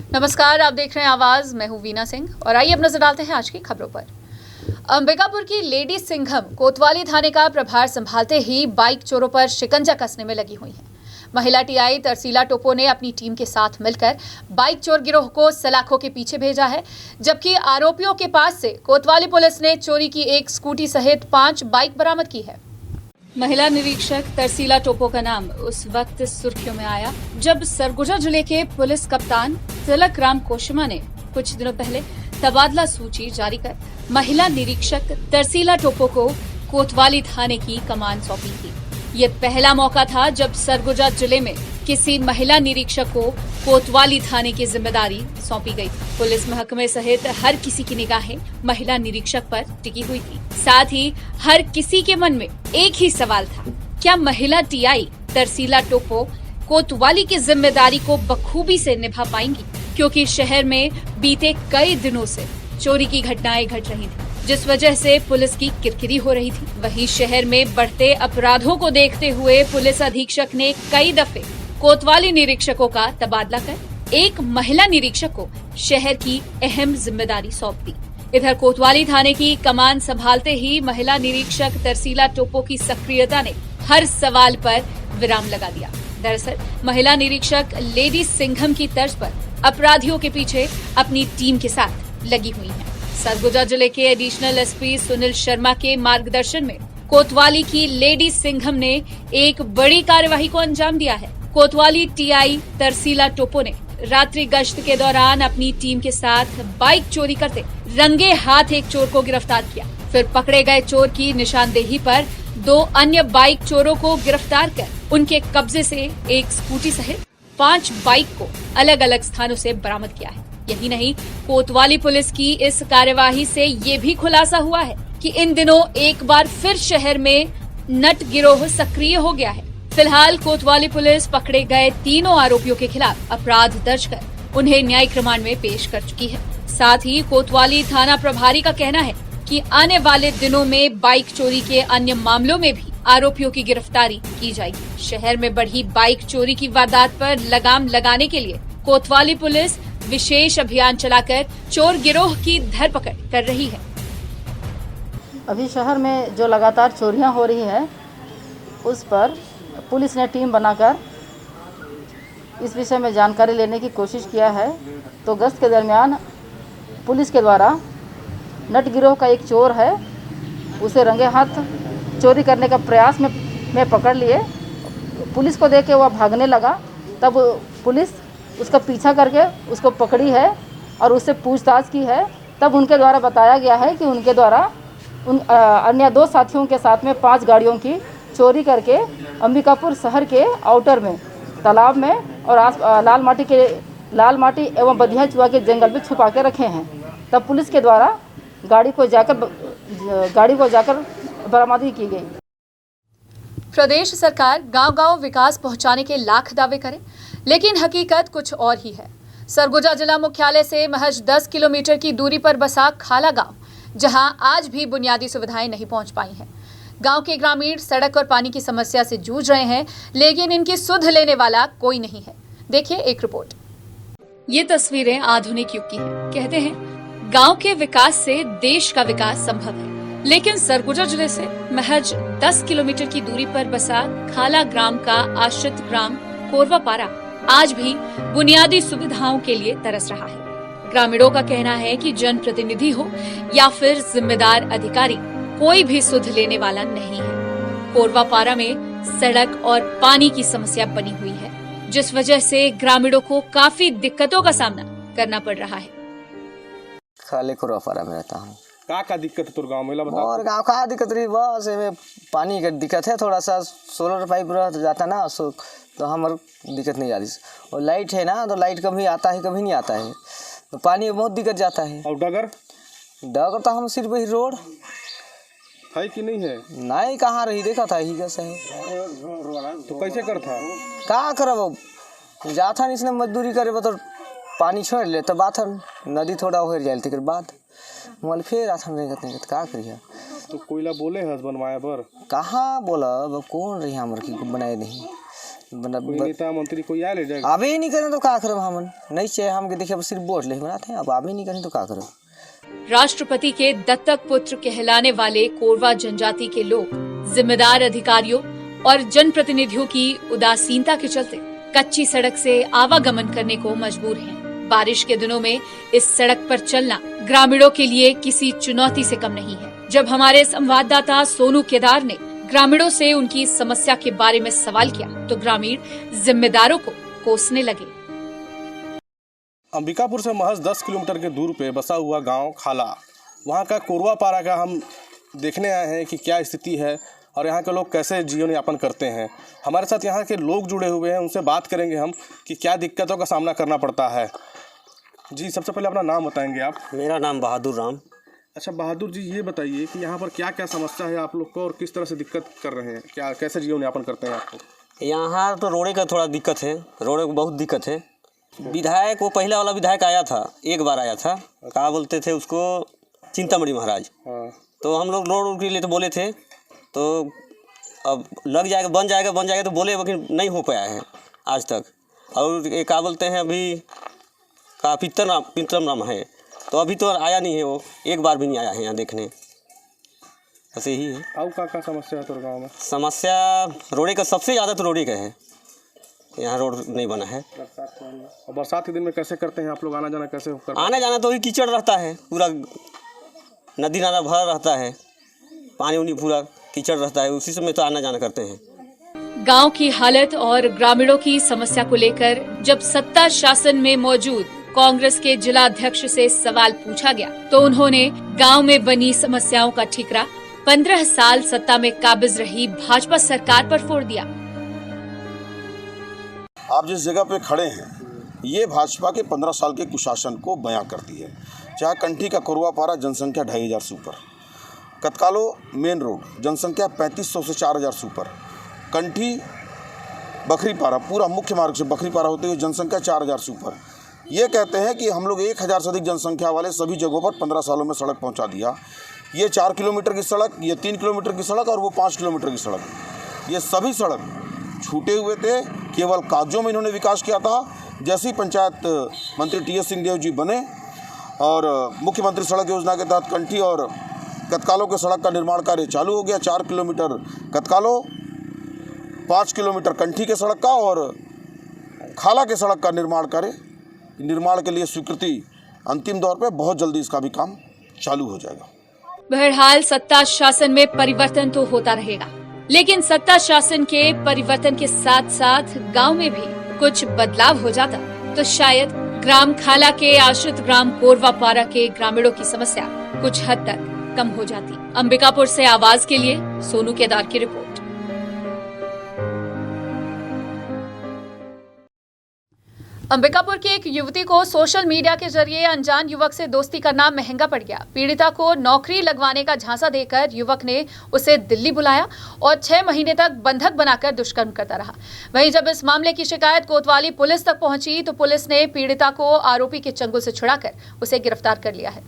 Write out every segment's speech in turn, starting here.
नमस्कार, आप देख रहे हैं आवाज। मैं हूं वीना सिंह और आइए अब नजर डालते हैं आज की खबरों पर। अंबिकापुर की लेडी सिंघम कोतवाली थाने का प्रभार संभालते ही बाइक चोरों पर शिकंजा कसने में लगी हुई हैं। महिला टीआई तरसीला टोपो ने अपनी टीम के साथ मिलकर बाइक चोर गिरोह को सलाखों के पीछे भेजा है, जबकि आरोपियों के पास से कोतवाली पुलिस ने चोरी की एक स्कूटी सहित 5 बाइक बरामद की है। महिला निरीक्षक तरसीला टोपो का नाम उस वक्त सुर्खियों में आया जब सरगुजा जिले के पुलिस कप्तान तिलक राम कोशिमा ने कुछ दिनों पहले तबादला सूची जारी कर महिला निरीक्षक तरसीला टोपो को कोतवाली थाने की कमान सौंपी थी। ये पहला मौका था जब सरगुजा जिले में किसी महिला निरीक्षक को कोतवाली थाने की जिम्मेदारी सौंपी गई। पुलिस महकमे सहित हर किसी की निगाहें महिला निरीक्षक पर टिकी हुई थी। साथ ही हर किसी के मन में एक ही सवाल था, क्या महिला टीआई तरसीला टोपो कोतवाली की जिम्मेदारी को बखूबी से निभा पाएंगी? क्योंकि शहर में बीते कई दिनों से चोरी की घटनाएं घट रही थी, जिस वजह से पुलिस की किरकिरी हो रही थी। वहीं शहर में बढ़ते अपराधों को देखते हुए पुलिस अधीक्षक ने कई दफे कोतवाली निरीक्षकों का तबादला कर एक महिला निरीक्षक को शहर की अहम जिम्मेदारी सौंप दी। इधर कोतवाली थाने की कमान संभालते ही महिला निरीक्षक तरसीला टोपो की सक्रियता ने हर सवाल पर विराम लगा दिया। दरअसल महिला निरीक्षक लेडी सिंघम की तर्ज पर अपराधियों के पीछे अपनी टीम के साथ लगी हुई है। सरगुजा जिले के एडिशनल एसपी सुनील शर्मा के मार्गदर्शन में कोतवाली की लेडी सिंघम ने एक बड़ी कार्यवाही को अंजाम दिया है। कोतवाली टीआई तरसीला टोपो ने रात्रि गश्त के दौरान अपनी टीम के साथ बाइक चोरी करते रंगे हाथ एक चोर को गिरफ्तार किया। फिर पकड़े गए चोर की निशानदेही पर 2 अन्य बाइक चोरों को गिरफ्तार कर उनके कब्जे से एक स्कूटी सहित 5 बाइक को अलग अलग स्थानों से बरामद किया है। यही नहीं, कोतवाली पुलिस की इस कार्यवाही से ये भी खुलासा हुआ है कि इन दिनों एक बार फिर शहर में नट गिरोह सक्रिय हो गया है। फिलहाल कोतवाली पुलिस पकड़े गए तीनों आरोपियों के खिलाफ अपराध दर्ज कर उन्हें न्यायिक रिमांड में पेश कर चुकी है। साथ ही कोतवाली थाना प्रभारी का कहना है कि आने वाले दिनों में बाइक चोरी के अन्य मामलों में भी आरोपियों की गिरफ्तारी की जाएगी। शहर में बढ़ी बाइक चोरी की वारदात पर लगाम लगाने के लिए कोतवाली पुलिस विशेष अभियान चलाकर चोर गिरोह की धरपकड़ कर रही है। अभी शहर में जो लगातार चोरियां हो रही है, उस पर पुलिस ने टीम बनाकर इस विषय में जानकारी लेने की कोशिश किया है। तो गश्त के दरमियान पुलिस के द्वारा नट गिरोह का एक चोर है, उसे रंगे हाथ चोरी करने का प्रयास में पकड़ लिए। पुलिस को देख के वह भागने लगा, तब पुलिस उसका पीछा करके उसको पकड़ी है और उससे पूछताछ की है। तब उनके द्वारा बताया गया है कि उनके द्वारा अन्य 2 साथियों के साथ में 5 गाड़ियों की चोरी करके अंबिकापुर शहर के आउटर में तालाब में और लाल माटी एवं बधिया चुआ के जंगल में छुपा के रखे हैं। तब पुलिस के द्वारा गाड़ी को जाकर बरामदी की गई। प्रदेश सरकार गांव-गांव विकास पहुंचाने के लाख दावे करे, लेकिन हकीकत कुछ और ही है। सरगुजा जिला मुख्यालय से महज 10 किलोमीटर की दूरी पर बसा खाला गांव, जहां आज भी बुनियादी सुविधाएं नहीं पहुंच पाई हैं। गांव के ग्रामीण सड़क और पानी की समस्या से जूझ रहे हैं, लेकिन इनकी सुध लेने वाला कोई नहीं है। देखिए एक रिपोर्ट। ये तस्वीरें आधुनिक युग की हैं। कहते हैं गांव के विकास से देश का विकास संभव है, लेकिन सरगुजा जिले से महज 10 किलोमीटर की दूरी पर बसा खाला ग्राम का आश्रित ग्राम कोरवापारा आज भी बुनियादी सुविधाओं के लिए तरस रहा है। ग्रामीणों का कहना है कि जनप्रतिनिधि हो या फिर जिम्मेदार अधिकारी, कोई भी सुध लेने वाला नहीं है। कोरवापारा में सड़क और पानी की समस्या बनी हुई है, जिस वजह से ग्रामीणों को काफी दिक्कतों का सामना करना पड़ रहा है। खाले कोरवापारा में रहता हूँ। का दिक्कत है तोर गाँव में? और गाँव का दिक्कत रही, बस पानी का दिक्कत है। थोड़ा सा सोलर पाइप रह जाता ना, तो हमारे दिक्कत नहीं आ रही। और लाइट है ना, तो लाइट कभी आता है कभी नहीं आता है, तो पानी में बहुत दिक्कत जाता है। और डगर तो हम सिर्फ वही रोड है कि नहीं है? नहीं, कहाँ रही, देखा था ही कैसे है। तो कैसे करता? का करब, जाता नहीं इसने मजदूरी करे, तो पानी छोड़ ले तो बात नदी थोड़ा हो जाए तक बाद मोल फिर आता नहीं का करिए। तो कोयला बोले हस बनवाए पर कहाँ बोला, कौन रही हमारे की बनाए नहीं, कोई नेता मंत्री कोई आए ले जाएगा? आवे ही नहीं करें तो का करब हमन? नहीं चाहिए हमके देखे अब सिर्फ वोट ले बनाते हैं, अब आवे ही नहीं करें तो का करब? राष्ट्रपति के दत्तक पुत्र कहलाने वाले कोरवा जनजाति के लोग जिम्मेदार अधिकारियों और जनप्रतिनिधियों की उदासीनता के चलते कच्ची सड़क से आवागमन करने को मजबूर हैं। बारिश के दिनों में इस सड़क पर चलना ग्रामीणों के लिए किसी चुनौती से कम नहीं है। जब हमारे संवाददाता सोनू केदार ने ग्रामीणों से उनकी समस्या के बारे में सवाल किया तो ग्रामीण जिम्मेदारों को कोसने लगे। अंबिकापुर से महज 10 किलोमीटर के दूर पे बसा हुआ गांव खाला, वहां का कोरवा पारा का हम देखने आए हैं कि क्या स्थिति है और यहाँ के लोग कैसे जीवन यापन करते हैं। हमारे साथ यहाँ के लोग जुड़े हुए हैं, उनसे बात करेंगे हम कि क्या दिक्कतों का सामना करना पड़ता है। जी, सबसे पहले अपना नाम बताएंगे आप? मेरा नाम बहादुर राम। अच्छा बहादुर जी, ये बताइए कि यहाँ पर क्या क्या समस्या है आप लोग को और किस तरह से दिक्कत कर रहे हैं, क्या कैसे जीवन यापन करते हैं आपको? यहाँ तो रोड का थोड़ा दिक्कत है, रोड को बहुत दिक्कत है। विधायक वो पहला वाला विधायक आया था, एक बार आया था, क्या बोलते थे उसको, चिंतामणि महाराज। हाँ। तो हम लोग रोड के लिए तो बोले थे, तो अब लग जाएगा बन जाएगा तो बोले, लेकिन नहीं हो पाया है आज तक। और ये क्या बोलते हैं अभी का पितरम राम है, तो अभी तो आया नहीं है, वो एक बार भी नहीं आया है यहाँ देखने। बस यही है। और क्या समस्या है तो गाँव में? समस्या रोड का सबसे ज़्यादा तो रोड का है, यहाँ रोड नहीं बना है। और बरसात के दिन में कैसे करते हैं आप लोग, आना जाना कैसे करते हैं? आना जाना तो ही कीचड़ रहता है, पूरा नदी नाला भरा रहता है, पानी उनी पूरा कीचड़ रहता है, उसी समय तो आना जाना करते हैं। गांव की हालत और ग्रामीणों की समस्या को लेकर जब सत्ता शासन में मौजूद कांग्रेस के जिला अध्यक्ष से सवाल पूछा गया तो उन्होंने गांव में बनी समस्याओं का ठिकरा 15 साल सत्ता में काबिज रही भाजपा सरकार पर फोड़ दिया। आप जिस जगह पे खड़े हैं ये भाजपा के 15 साल के कुशासन को बयां करती है। जहाँ कंठी का कोरवा पारा जनसंख्या 2500 से ऊपर, कतकालो मेन रोड जनसंख्या 3500 से 4000 से ऊपर, कंठी बखरी पारा पूरा मुख्य मार्ग से बखरी पारा होते हुए जनसंख्या 4000 से ऊपर। ये कहते हैं कि हम लोग 1000 से अधिक जनसंख्या वाले सभी जगहों पर 15 सालों में सड़क पहुंचा दिया। ये 4 किलोमीटर की सड़क, ये 3 किलोमीटर की सड़क और वो 5 किलोमीटर की सड़क, ये सभी सड़क छूटे हुए थे। केवल कागजों में इन्होंने विकास किया था। जैसे ही पंचायत मंत्री टी.एस. सिंहदेव जी बने और मुख्यमंत्री सड़क योजना के तहत कंठी और कतकालो के सड़क का निर्माण कार्य चालू हो गया। 4 किलोमीटर कतकालो, 5 किलोमीटर कंठी के सड़क का और खाला के सड़क का निर्माण के लिए स्वीकृति अंतिम दौर पे, बहुत जल्दी इसका भी काम चालू हो जाएगा। बहरहाल सत्ता शासन में परिवर्तन तो होता रहेगा, लेकिन सत्ता शासन के परिवर्तन के साथ साथ गांव में भी कुछ बदलाव हो जाता तो शायद ग्राम खाला के आश्रित ग्राम कोरवा पारा के ग्रामीणों की समस्या कुछ हद तक कम हो जाती। अंबिकापुर से आवाज के लिए सोनू केदार की रिपोर्ट। अंबिकापुर की एक युवती को सोशल मीडिया के जरिए अनजान युवक से दोस्ती करना महंगा पड़ गया। पीड़िता को नौकरी लगवाने का झांसा देकर युवक ने उसे दिल्ली बुलाया और 6 महीने तक बंधक बनाकर दुष्कर्म करता रहा। वहीं जब इस मामले की शिकायत कोतवाली पुलिस तक पहुंची तो पुलिस ने पीड़िता को आरोपी के चंगुल से छुड़ाकर उसे गिरफ्तार कर लिया है।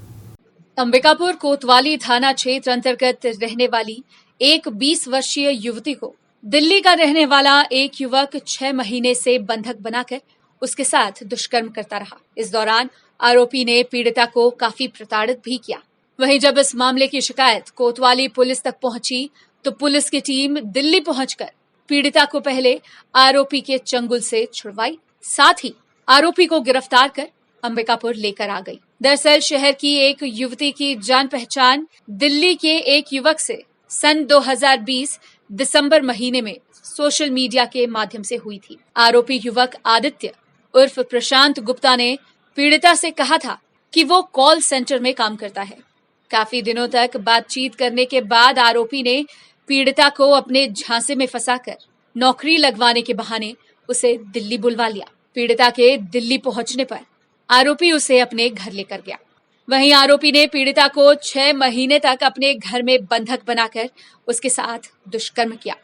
अंबिकापुर कोतवाली थाना क्षेत्र अंतर्गत रहने वाली एक 20 वर्षीय युवती को दिल्ली का रहने वाला एक युवक 6 महीने से बंधक बनाकर उसके साथ दुष्कर्म करता रहा। इस दौरान आरोपी ने पीड़िता को काफी प्रताड़ित भी किया। वहीं जब इस मामले की शिकायत कोतवाली पुलिस तक पहुंची तो पुलिस की टीम दिल्ली पहुंचकर पीड़िता को पहले आरोपी के चंगुल से छुड़वाई, साथ ही आरोपी को गिरफ्तार कर अंबिकापुर लेकर आ गई। दरअसल शहर की एक युवती की जान पहचान दिल्ली के एक युवक से सन 2020 दिसंबर महीने में सोशल मीडिया के माध्यम से हुई थी। आरोपी युवक आदित्य उर्फ प्रशांत गुप्ता ने पीड़िता से कहा था कि वो कॉल सेंटर में काम करता है। काफी दिनों तक बातचीत करने के बाद आरोपी ने पीड़िता को अपने झांसे में फंसाकर नौकरी लगवाने के बहाने उसे दिल्ली बुलवा लिया। पीड़िता के दिल्ली पहुंचने पर आरोपी उसे अपने घर लेकर गया। वहीं आरोपी ने पीड़िता को 6 महीने तक अपने घर में बंधक बनाकर उसके साथ दुष्कर्म किया।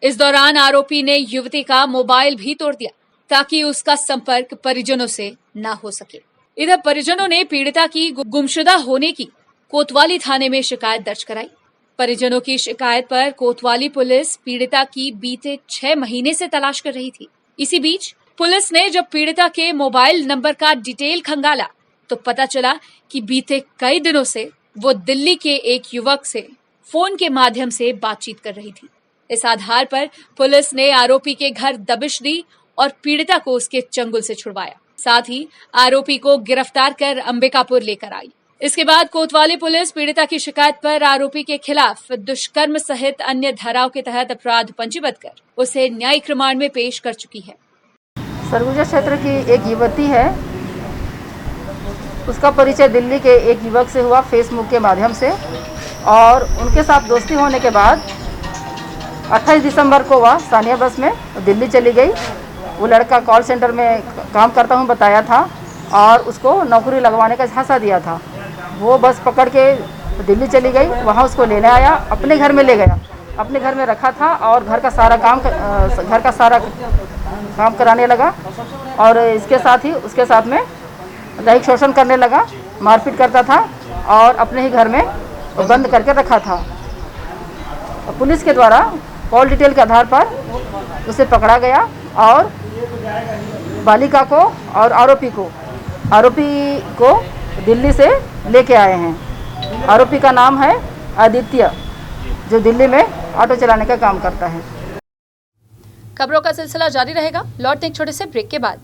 इस दौरान आरोपी ने युवती का मोबाइल भी तोड़ दिया ताकि उसका संपर्क परिजनों से न हो सके। इधर परिजनों ने पीड़िता की गुमशुदा होने की कोतवाली थाने में शिकायत दर्ज कराई। परिजनों की शिकायत पर कोतवाली पुलिस पीड़िता की बीते 6 महीने से तलाश कर रही थी। इसी बीच पुलिस ने जब पीड़िता के मोबाइल नंबर का डिटेल खंगाला तो पता चला कि बीते कई दिनों से वो दिल्ली के एक युवक से फोन के माध्यम से बातचीत कर रही थी। इस आधार पर पुलिस ने आरोपी के घर दबिश दी और पीड़िता को उसके चंगुल से छुड़वाया। साथ ही आरोपी को गिरफ्तार कर अंबिकापुर लेकर आई। इसके बाद कोतवाली पुलिस पीड़िता की शिकायत पर आरोपी के खिलाफ दुष्कर्म सहित अन्य धाराओं के तहत अपराध पंजीबद्ध कर उसे न्यायिक रिमांड में पेश कर चुकी है। सरगुजा क्षेत्र की एक युवती है, उसका परिचय दिल्ली के एक युवक से हुआ फेसबुक के माध्यम से, और उनके साथ दोस्ती होने के बाद 28 दिसंबर को वह स्थानीय बस में दिल्ली चली गई। वो लड़का कॉल सेंटर में काम करता हूँ बताया था और उसको नौकरी लगवाने का झांसा दिया था। वो बस पकड़ के दिल्ली चली गई, वहाँ उसको लेने आया, अपने घर में ले गया, अपने घर में रखा था और घर का सारा काम कराने लगा और इसके साथ ही उसके साथ में दैहिक शोषण करने लगा, मारपीट करता था और अपने ही घर में बंद करके रखा था। पुलिस के द्वारा कॉल डिटेल के आधार पर उसे पकड़ा गया और बालिका को और आरोपी को दिल्ली से लेके आए हैं। आरोपी का नाम है आदित्य, जो दिल्ली में ऑटो चलाने का काम करता है। खबरों का सिलसिला जारी रहेगा, लौटते एक छोटे से ब्रेक के बाद।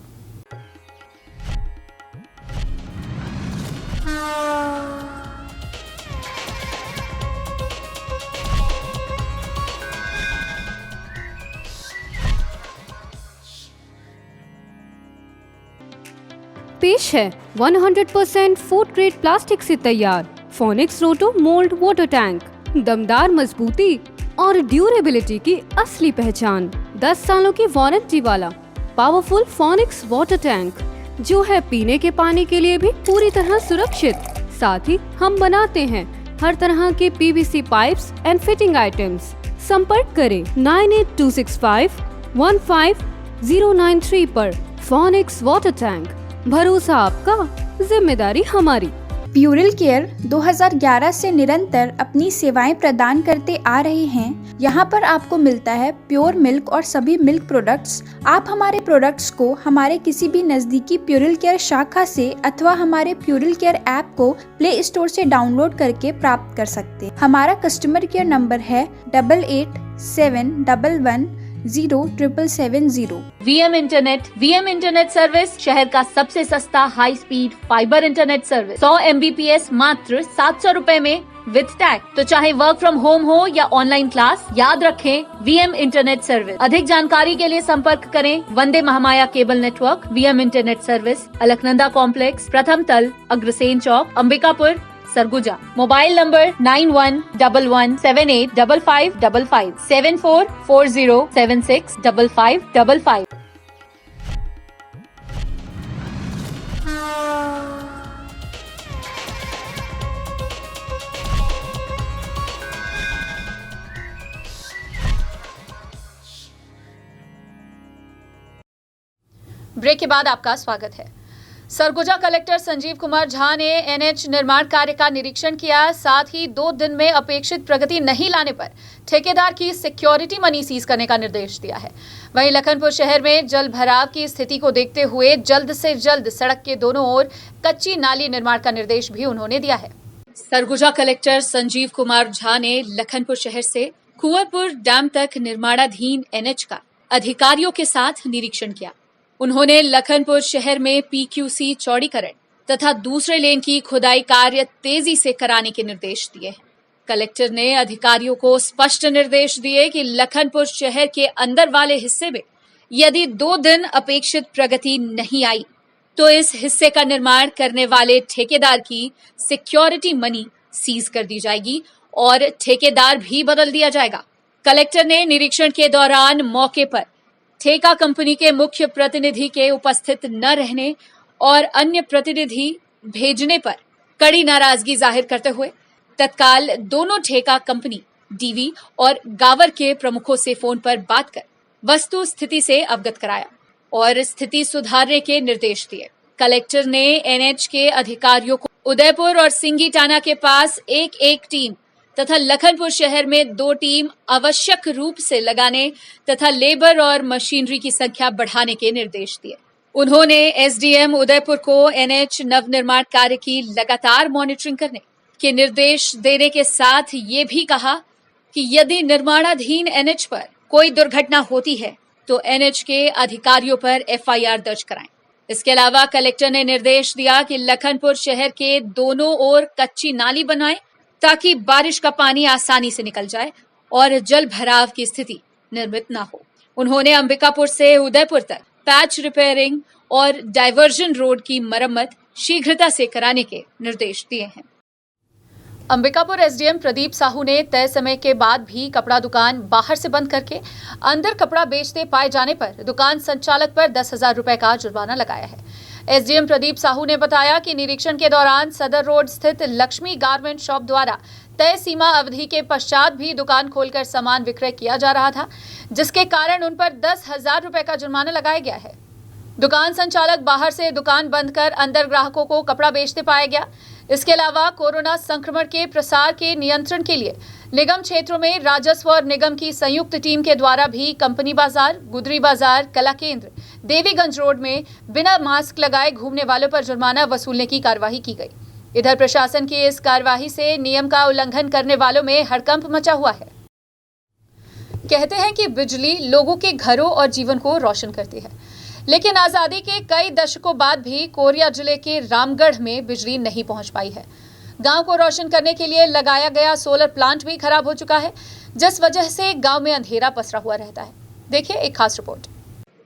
पेश है 100% फूड ग्रेड प्लास्टिक से तैयार फोनिक्स रोटो मोल्ड वाटर टैंक। दमदार मजबूती और ड्यूरेबिलिटी की असली पहचान। 10 सालों की वारंटी वाला पावरफुल फोनिक्स वाटर टैंक, जो है पीने के पानी के लिए भी पूरी तरह सुरक्षित। साथ ही हम बनाते हैं हर तरह के PVC pipes and fitting items. संपर्क करें 98265 15093 पर। फोनिक्स वाटर टैंक, भरोसा आपका, जिम्मेदारी हमारी। प्यूरल केयर 2011 से निरंतर अपनी सेवाएं प्रदान करते आ रहे हैं। यहाँ पर आपको मिलता है प्योर मिल्क और सभी मिल्क प्रोडक्ट्स। आप हमारे प्रोडक्ट्स को हमारे किसी भी नजदीकी प्यूरल केयर शाखा से अथवा हमारे प्यूरल केयर ऐप को प्ले स्टोर से डाउनलोड करके प्राप्त कर सकते हैं। हमारा कस्टमर केयर नंबर है 8871110770। वीएम इंटरनेट सर्विस शहर का सबसे सस्ता high speed fibre internet service. 100 MBPS मात्र 700 रुपए में विद टैग। तो चाहे वर्क फ्रॉम होम हो या ऑनलाइन क्लास, याद रखें वीएम इंटरनेट सर्विस। अधिक जानकारी के लिए संपर्क करें Vande Mahamaya cable network. VM internet service, Alaknanda complex, प्रथम तल, Agrasen Chowk, Ambikapur, Surguja. Mobile number 9111785555 7440765555। Break के बाद आपका स्वागत है। सरगुजा कलेक्टर संजीव कुमार झा ने एनएच निर्माण कार्य का निरीक्षण किया। साथ ही 2 दिन में अपेक्षित प्रगति नहीं लाने पर ठेकेदार की सिक्योरिटी मनी सीज करने का निर्देश दिया है। वहीं लखनपुर शहर में जल भराव की स्थिति को देखते हुए जल्द से जल्द सड़क के दोनों ओर कच्ची नाली निर्माण का निर्देश भी उन्होंने दिया है। सरगुजा कलेक्टर संजीव कुमार झा ने लखनपुर शहर से कुंवरपुर डैम तक निर्माणाधीन एनएच का अधिकारियों के साथ निरीक्षण किया। उन्होंने लखनपुर शहर में पीक्यूसी चौड़ीकरण तथा दूसरे लेन की खुदाई कार्य तेजी से कराने के निर्देश दिए। कलेक्टर ने अधिकारियों को स्पष्ट निर्देश दिए कि लखनपुर शहर के अंदर वाले हिस्से में यदि 2 दिन अपेक्षित प्रगति नहीं आई तो इस हिस्से का निर्माण करने वाले ठेकेदार की सिक्योरिटी मनी सीज कर दी जाएगी और ठेकेदार भी बदल दिया जाएगा। कलेक्टर ने निरीक्षण के दौरान मौके पर ठेका कंपनी के मुख्य प्रतिनिधि के उपस्थित न रहने और अन्य प्रतिनिधि भेजने पर कड़ी नाराजगी जाहिर करते हुए तत्काल दोनों ठेका कंपनी डीवी और गावर के प्रमुखों से फोन पर बात कर वस्तु स्थिति से अवगत कराया और स्थिति सुधारने के निर्देश दिए। कलेक्टर ने एनएच के अधिकारियों को उदयपुर और सिंगी टाना के पास एक टीम तथा लखनपुर शहर में 2 टीम आवश्यक रूप से लगाने तथा लेबर और मशीनरी की संख्या बढ़ाने के निर्देश दिए। उन्होंने एसडीएम उदयपुर को एनएच नवनिर्माण कार्य की लगातार मॉनिटरिंग करने के निर्देश देने के साथ ये भी कहा कि यदि निर्माणाधीन एनएच पर कोई दुर्घटना होती है तो एनएच के अधिकारियों पर एफआईआर दर्ज कराएं। इसके अलावा कलेक्टर ने निर्देश दिया कि लखनपुर शहर के दोनों ओर कच्ची नाली बनाएं ताकि बारिश का पानी आसानी से निकल जाए और जल भराव की स्थिति निर्मित न हो। उन्होंने अंबिकापुर से उदयपुर तक पैच रिपेयरिंग और डायवर्जन रोड की मरम्मत शीघ्रता से कराने के निर्देश दिए हैं। अंबिकापुर एसडीएम प्रदीप साहू ने तय समय के बाद भी कपड़ा दुकान बाहर से बंद करके अंदर कपड़ा बेचते पाए जाने पर दुकान संचालक पर 10,000 रुपए का जुर्माना लगाया है। एसडीएम प्रदीप साहू ने बताया कि निरीक्षण के दौरान सदर रोड स्थित लक्ष्मी गारमेंट शॉप द्वारा तय सीमा अवधि के पश्चात भी दुकान खोलकर सामान विक्रय किया जा रहा था, जिसके कारण उन पर 10,000 रुपए का जुर्माना लगाया गया है। दुकान संचालक बाहर से दुकान बंद कर अंदर ग्राहकों को कपड़ा बेचते पाया गया। इसके अलावा कोरोना संक्रमण के प्रसार के नियंत्रण के लिए निगम क्षेत्रों में राजस्व और निगम की संयुक्त टीम के द्वारा भी कंपनी बाजार, गुदरी बाजार, कला केंद्र, देवीगंज रोड में बिना मास्क लगाए घूमने वालों पर जुर्माना वसूलने की कार्यवाही की गई। इधर प्रशासन की इस कार्यवाही से नियम का उल्लंघन करने वालों में हड़कंप मचा हुआ है। कहते हैं कि बिजली लोगों के घरों और जीवन को रोशन करती है, लेकिन आजादी के कई दशकों बाद भी कोरिया जिले के रामगढ़ में बिजली नहीं पहुंच पाई है। गांव को रोशन करने के लिए लगाया गया सोलर प्लांट भी खराब हो चुका है, जिस वजह से गांव में अंधेरा पसरा हुआ रहता है। देखिए एक खास रिपोर्ट।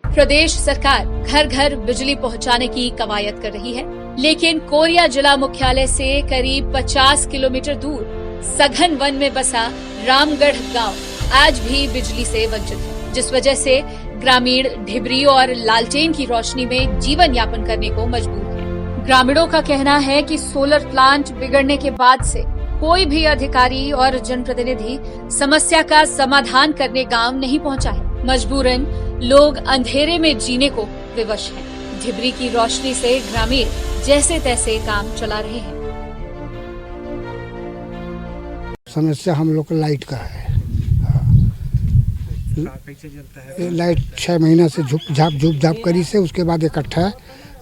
प्रदेश सरकार घर घर बिजली पहुंचाने की कवायद कर रही है, लेकिन कोरिया जिला मुख्यालय से करीब 50 किलोमीटर दूर सघन वन में बसा रामगढ़ गाँव आज भी बिजली से वंचित है, जिस वजह से ग्रामीण ढिबरी और लालटेन की रोशनी में जीवन यापन करने को मजबूर है। ग्रामीणों का कहना है कि सोलर प्लांट बिगड़ने के बाद से कोई भी अधिकारी और जनप्रतिनिधि समस्या का समाधान करने गांव नहीं पहुंचा है। मजबूरन लोग अंधेरे में जीने को विवश हैं। ढिबरी की रोशनी से ग्रामीण जैसे तैसे काम चला रहे हैं। समस्या हम लोग को लाइट का है। लाइट 6 महीना से झुप झाप करी से, उसके बाद इकट्ठा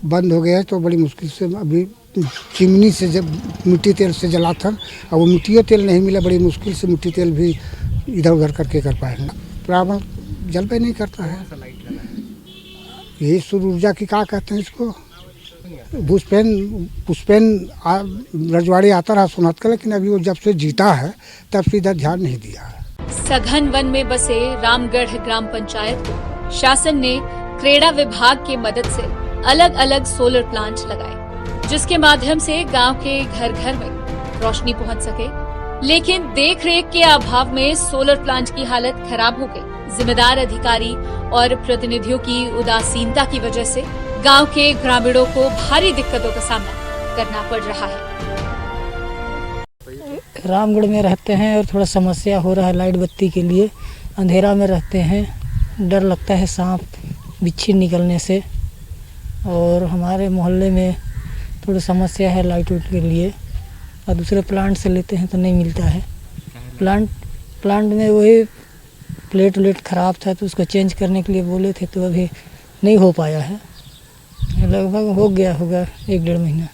बंद हो गया है। तो बड़ी मुश्किल से अभी चिमनी से जब मिट्टी तेल से जला था, और वो मिट्टी तेल नहीं मिला, बड़ी मुश्किल से मिट्टी तेल भी इधर उधर करके कर पाए। प्रॉब्लम जल पे नहीं करता है। यही सूर्य ऊर्जा की क्या कहते हैं इसको, पुष्पेन रजवाड़ी आता रहा सुनात का, लेकिन अभी वो जब से जीता है तब से इधर ध्यान नहीं दिया है। सघन वन में बसे रामगढ़ ग्राम पंचायत को शासन ने क्रीड़ा विभाग की मदद से अलग अलग सोलर प्लांट लगाए, जिसके माध्यम से गांव के घर घर में रोशनी पहुंच सके। लेकिन देख रेख के अभाव में सोलर प्लांट की हालत खराब हो गई। जिम्मेदार अधिकारी और प्रतिनिधियों की उदासीनता की वजह से गांव के ग्रामीणों को भारी दिक्कतों का सामना करना पड़ रहा है। रामगढ़ में रहते हैं और थोड़ा समस्या हो रहा है लाइट बत्ती के लिए। अंधेरा में रहते हैं, डर लगता है सांप बिच्छी निकलने से, और हमारे मोहल्ले में थोड़ी समस्या है लाइट उट के लिए। और दूसरे प्लांट से लेते हैं तो नहीं मिलता है। प्लांट में वही प्लेट ख़राब था, तो उसको चेंज करने के लिए बोले थे, तो अभी नहीं हो पाया है। लगभग हो गया होगा 1-1.5 महीना,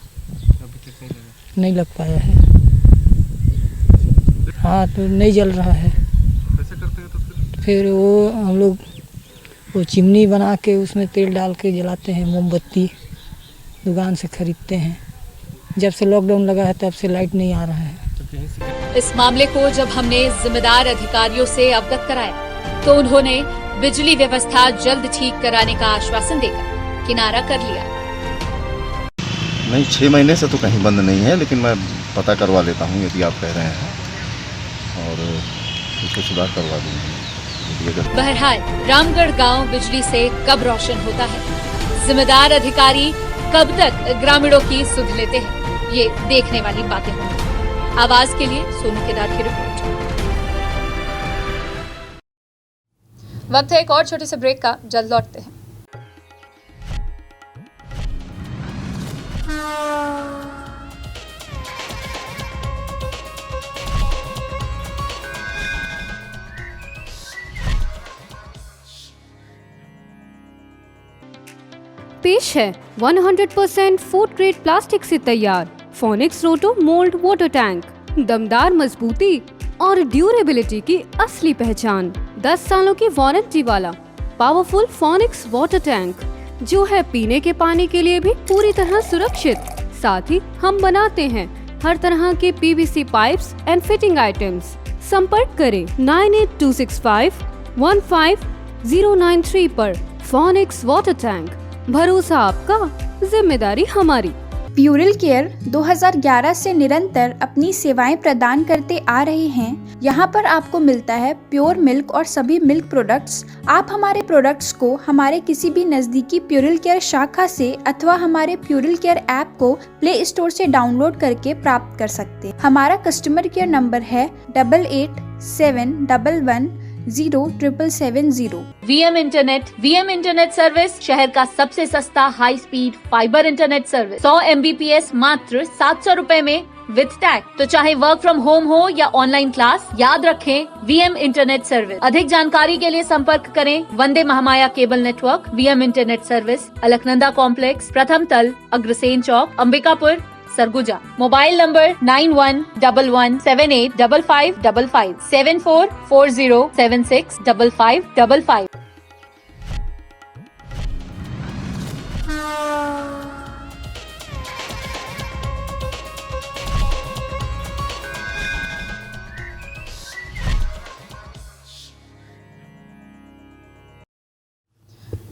नहीं लग पाया है। हाँ, तो नहीं जल रहा है। फिर वो हम लोग वो चिमनी बना के उसमें तेल डाल के जलाते हैं, मोमबत्ती दुकान से खरीदते हैं। जब से लॉकडाउन लगा है तब से लाइट नहीं आ रहा है। इस मामले को जब हमने जिम्मेदार अधिकारियों से अवगत कराया तो उन्होंने बिजली व्यवस्था जल्द ठीक कराने का आश्वासन देकर किनारा कर लिया। नहीं, 6 महीने से तो कहीं बंद नहीं है, लेकिन मैं पता करवा लेता हूँ यदि आप कह रहे हैं, और इसको सुधार करवा दूँगी। बहरहाल रामगढ़ गांव बिजली से कब रोशन होता है, जिम्मेदार अधिकारी कब तक ग्रामीणों की सुध लेते हैं, ये देखने वाली बातें होंगी। आवाज के लिए सोनू केदार की रिपोर्ट। वक्त है एक और छोटे से ब्रेक का, जल्द लौटते हैं। पेश है 100% फूड ग्रेड प्लास्टिक से तैयार फोनिक्स रोटो मोल्ड वाटर टैंक। दमदार मजबूती और ड्यूरेबिलिटी की असली पहचान। 10 सालों की वारंटी वाला पावरफुल फोनिक्स वाटर टैंक जो है पीने के पानी के लिए भी पूरी तरह सुरक्षित। साथ ही हम बनाते हैं हर तरह के PVC pipes and fitting items. संपर्क करें 9826515093 पर। फोनिक्स वाटर टैंक, भरोसा आपका, जिम्मेदारी हमारी। प्यूरल केयर 2011 से निरंतर अपनी सेवाएं प्रदान करते आ रहे हैं। यहाँ पर आपको मिलता है प्योर मिल्क और सभी मिल्क प्रोडक्ट्स। आप हमारे प्रोडक्ट्स को हमारे किसी भी नजदीकी प्यूरल केयर शाखा से अथवा हमारे प्यूरल केयर ऐप को प्ले स्टोर से डाउनलोड करके प्राप्त कर सकते हैं। हमारा कस्टमर केयर नंबर है 8871110770। VM इंटरनेट सर्विस शहर का सबसे सस्ता high speed fibre internet service 100 Mbps मात्र 700 रुपए में विद टैग। तो चाहे वर्क फ्रॉम होम हो या ऑनलाइन क्लास, याद रखें VM इंटरनेट सर्विस। अधिक जानकारी के लिए संपर्क करें Vande Mahamaya cable network, VM internet service, Alaknanda complex, प्रथम तल, Agrasen Chowk, Ambikapur, Surguja. Mobile number 9111785555 7440765555।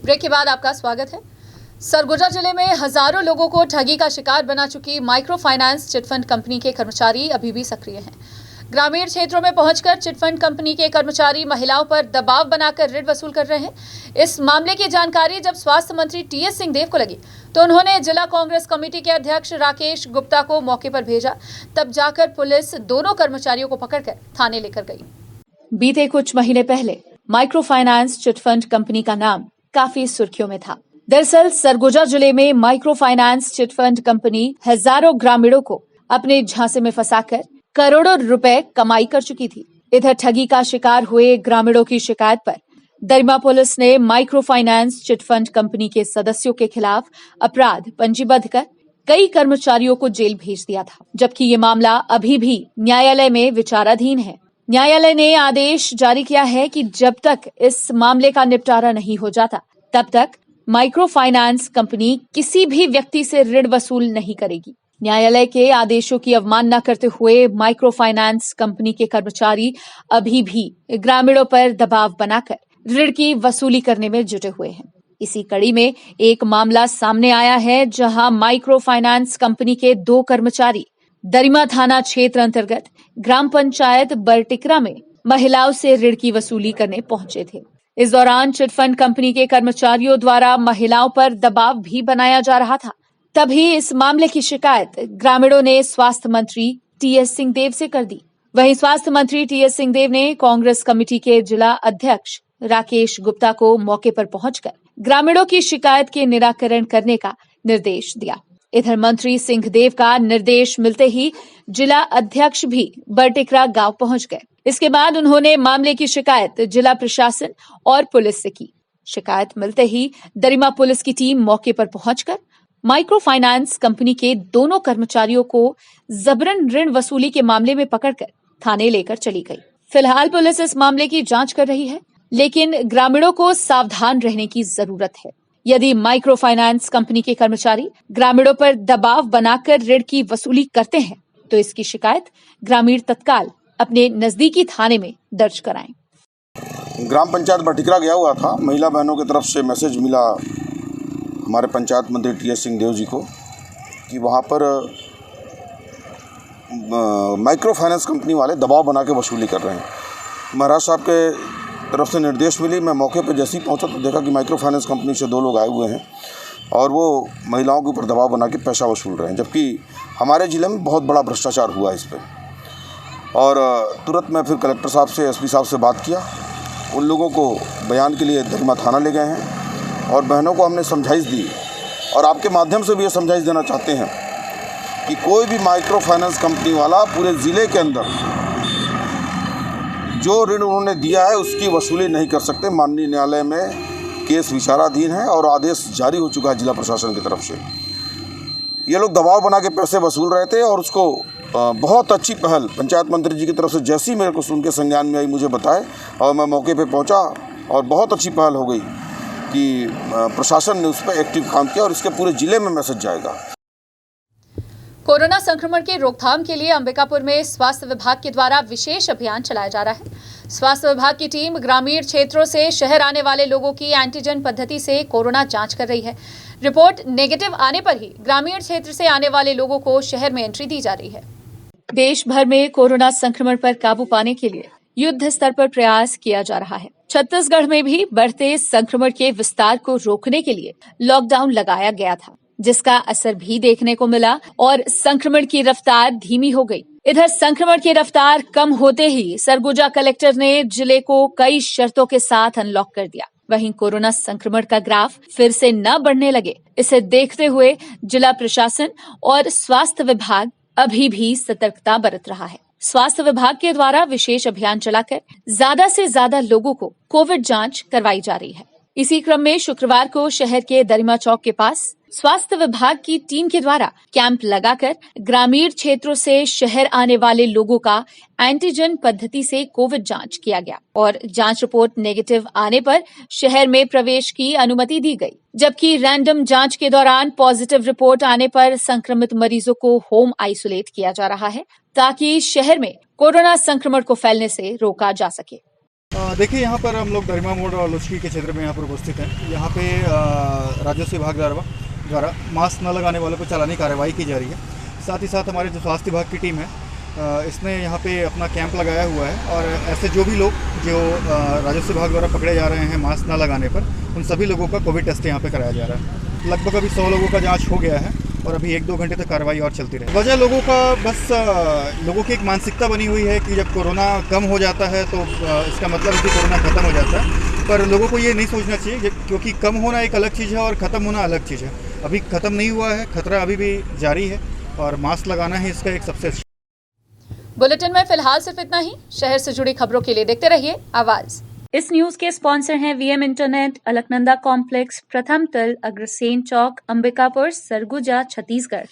Break के बाद आपका स्वागत है। सरगुजा जिले में हजारों लोगों को ठगी का शिकार बना चुकी माइक्रो फाइनेंस चिटफंड कंपनी के कर्मचारी अभी भी सक्रिय हैं। ग्रामीण क्षेत्रों में पहुंचकर चिटफंड कंपनी के कर्मचारी महिलाओं पर दबाव बनाकर ऋण वसूल कर रहे हैं। इस मामले की जानकारी जब स्वास्थ्य मंत्री TS सिंहदेव को लगी तो उन्होंने जिला कांग्रेस कमेटी के अध्यक्ष राकेश गुप्ता को मौके पर भेजा। तब जाकर पुलिस दोनों कर्मचारियों को पकड़कर थाने लेकर गई। बीते कुछ महीने पहले माइक्रो फाइनेंस चिटफंड कंपनी का नाम काफी सुर्खियों में था। दरअसल सरगुजा जिले में माइक्रो फाइनेंस चिटफंड कंपनी हजारों ग्रामीणों को अपने झांसे में फंसाकर करोड़ों रुपए कमाई कर चुकी थी। इधर ठगी का शिकार हुए ग्रामीणों की शिकायत पर दरिमा पुलिस ने माइक्रो फाइनेंस चिटफंड कंपनी के सदस्यों के खिलाफ अपराध पंजीबद्ध कर कई कर्मचारियों को जेल भेज दिया था, जबकि ये मामला अभी भी न्यायालय में विचाराधीन है। न्यायालय ने आदेश जारी किया है कि जब तक इस मामले का निपटारा नहीं हो जाता तब तक माइक्रो फाइनेंस कंपनी किसी भी व्यक्ति से ऋण वसूल नहीं करेगी। न्यायालय के आदेशों की अवमानना करते हुए माइक्रो फाइनेंस कंपनी के कर्मचारी अभी भी ग्रामीणों पर दबाव बनाकर ऋण की वसूली करने में जुटे हुए हैं। इसी कड़ी में एक मामला सामने आया है जहां माइक्रो फाइनेंस कंपनी के 2 कर्मचारी दरिमा थाना क्षेत्र अंतर्गत ग्राम पंचायत बरटिकरा में महिलाओं से ऋण की वसूली करने पहुंचे थे। इस दौरान चिटफंड कंपनी के कर्मचारियों द्वारा महिलाओं पर दबाव भी बनाया जा रहा था। तभी इस मामले की शिकायत ग्रामीणों ने स्वास्थ्य मंत्री TS सिंहदेव से कर दी। वहीं स्वास्थ्य मंत्री TS सिंहदेव ने कांग्रेस कमेटी के जिला अध्यक्ष राकेश गुप्ता को मौके पर पहुंचकर ग्रामीणों की शिकायत के निराकरण करने का निर्देश दिया। इधर मंत्री सिंहदेव का निर्देश मिलते ही जिला अध्यक्ष भी बरटिकरा गांव पहुंच गए। इसके बाद उन्होंने मामले की शिकायत जिला प्रशासन और पुलिस से की। शिकायत मिलते ही दरिमा पुलिस की टीम मौके पर पहुंचकर माइक्रो फाइनेंस कंपनी के दोनों कर्मचारियों को जबरन ऋण वसूली के मामले में पकड़कर थाने लेकर चली गई। फिलहाल पुलिस इस मामले की जांच कर रही है, लेकिन ग्रामीणों को सावधान रहने की जरूरत है। यदि माइक्रो फाइनेंस कंपनी के कर्मचारी ग्रामीणों पर दबाव बनाकर ऋण की वसूली करते हैं तो इसकी शिकायत ग्रामीण तत्काल अपने नजदीकी थाने में दर्ज कराएं। ग्राम पंचायत बरटिकरा गया हुआ था। महिला बहनों की तरफ से मैसेज मिला हमारे पंचायत मंत्री TS सिंहदेव जी को कि वहाँ पर माइक्रो फाइनेंस कंपनी वाले दबाव बना के वसूली कर रहे हैं। महाराज साहब के तरफ से निर्देश मिली। मैं मौके पर जैसे ही पहुंचा तो देखा कि माइक्रो फाइनेंस कंपनी से 2 लोग आए हुए हैं और वो महिलाओं के ऊपर दबाव बना के पैसा वसूल रहे हैं, जबकि हमारे ज़िले में बहुत बड़ा भ्रष्टाचार हुआ है इस पर। और तुरंत मैं फिर कलेक्टर साहब से SP साहब से बात किया। उन लोगों को बयान के लिए दरिमा थाना ले गए हैं और बहनों को हमने समझाइश दी और आपके माध्यम से भी ये समझाइश देना चाहते हैं कि कोई भी माइक्रो फाइनेंस कंपनी वाला पूरे ज़िले के अंदर जो ऋण उन्होंने दिया है उसकी वसूली नहीं कर सकते। माननीय न्यायालय में केस विचाराधीन है और आदेश जारी हो चुका है जिला प्रशासन की तरफ से। ये लोग दबाव बना के पैसे वसूल रहे थे और उसको बहुत अच्छी पहल पंचायत मंत्री जी की तरफ से जैसी मेरे को सुन के संज्ञान में आई मुझे बताए और मैं मौके पे पहुंचा और बहुत अच्छी पहल हो गई कि प्रशासन ने उस पर एक्टिव काम किया और इसके पूरे ज़िले में मैसेज जाएगा। कोरोना संक्रमण की रोकथाम के लिए अंबिकापुर में स्वास्थ्य विभाग के द्वारा विशेष अभियान चलाया जा रहा है। स्वास्थ्य विभाग की टीम ग्रामीण क्षेत्रों से शहर आने वाले लोगों की एंटीजन पद्धति से कोरोना जांच कर रही है। रिपोर्ट नेगेटिव आने पर ही ग्रामीण क्षेत्र से आने वाले लोगों को शहर में एंट्री दी जा रही है। देश भर में कोरोना संक्रमण पर काबू पाने के लिए युद्ध स्तर पर प्रयास किया जा रहा है। छत्तीसगढ़ में भी बढ़ते संक्रमण के विस्तार को रोकने के लिए लॉकडाउन लगाया गया था, जिसका असर भी देखने को मिला और संक्रमण की रफ्तार धीमी हो गई। इधर संक्रमण की रफ्तार कम होते ही सरगुजा कलेक्टर ने जिले को कई शर्तों के साथ अनलॉक कर दिया। वहीं कोरोना संक्रमण का ग्राफ फिर से न बढ़ने लगे, इसे देखते हुए जिला प्रशासन और स्वास्थ्य विभाग अभी भी सतर्कता बरत रहा है। स्वास्थ्य विभाग के द्वारा विशेष अभियान चलाकर ज्यादा से ज्यादा लोगों को कोविड जांच करवाई जा रही है। इसी क्रम में शुक्रवार को शहर के दरिमा चौक के पास स्वास्थ्य विभाग की टीम के द्वारा कैंप लगाकर ग्रामीण क्षेत्रों से शहर आने वाले लोगों का एंटीजन पद्धति से कोविड जांच किया गया और जांच रिपोर्ट नेगेटिव आने पर शहर में प्रवेश की अनुमति दी गई, जबकि रैंडम जांच के दौरान पॉजिटिव रिपोर्ट आने पर संक्रमित मरीजों को होम आइसोलेट किया जा रहा है ताकि शहर में कोरोना संक्रमण को फैलने से रोका जा सके। देखिए, यहाँ पर हम लोग दरिमा मोड़ और लुचकी के क्षेत्र में यहाँ पर उपस्थित हैं। यहाँ पे राजस्व विभाग द्वारा मास्क न लगाने वालों को चालानी कार्रवाई की जा रही है। साथ ही साथ हमारे जो स्वास्थ्य विभाग की टीम है इसने यहाँ पे अपना कैंप लगाया हुआ है और ऐसे जो भी लोग जो राजस्व विभाग द्वारा पकड़े जा रहे हैं मास्क न लगाने पर, उन सभी लोगों का कोविड टेस्ट यहाँ पे कराया जा रहा है। लगभग अभी 100 लोगों का जाँच हो गया है और अभी 1-2 घंटे तक कार्रवाई और चलती रही। वजह लोगों का बस लोगों की एक मानसिकता बनी हुई है कि जब कोरोना कम हो जाता है तो इसका मतलब है कि कोरोना खत्म हो जाता है, पर लोगों को ये नहीं सोचना चाहिए क्योंकि कम होना एक अलग चीज़ है और ख़त्म होना अलग चीज़ है। अभी ख़त्म नहीं हुआ है, खतरा अभी भी जारी है और मास्क लगाना ही इसका एक सबसे। बुलेटिन में फिलहाल सिर्फ इतना ही। शहर से जुड़ी खबरों के लिए देखते रहिए आवाज। इस न्यूज के स्पॉन्सर हैं वीएम इंटरनेट, अलकनंदा कॉम्प्लेक्स, प्रथम तल, अग्रसेन चौक, अंबिकापुर, सरगुजा, छत्तीसगढ़।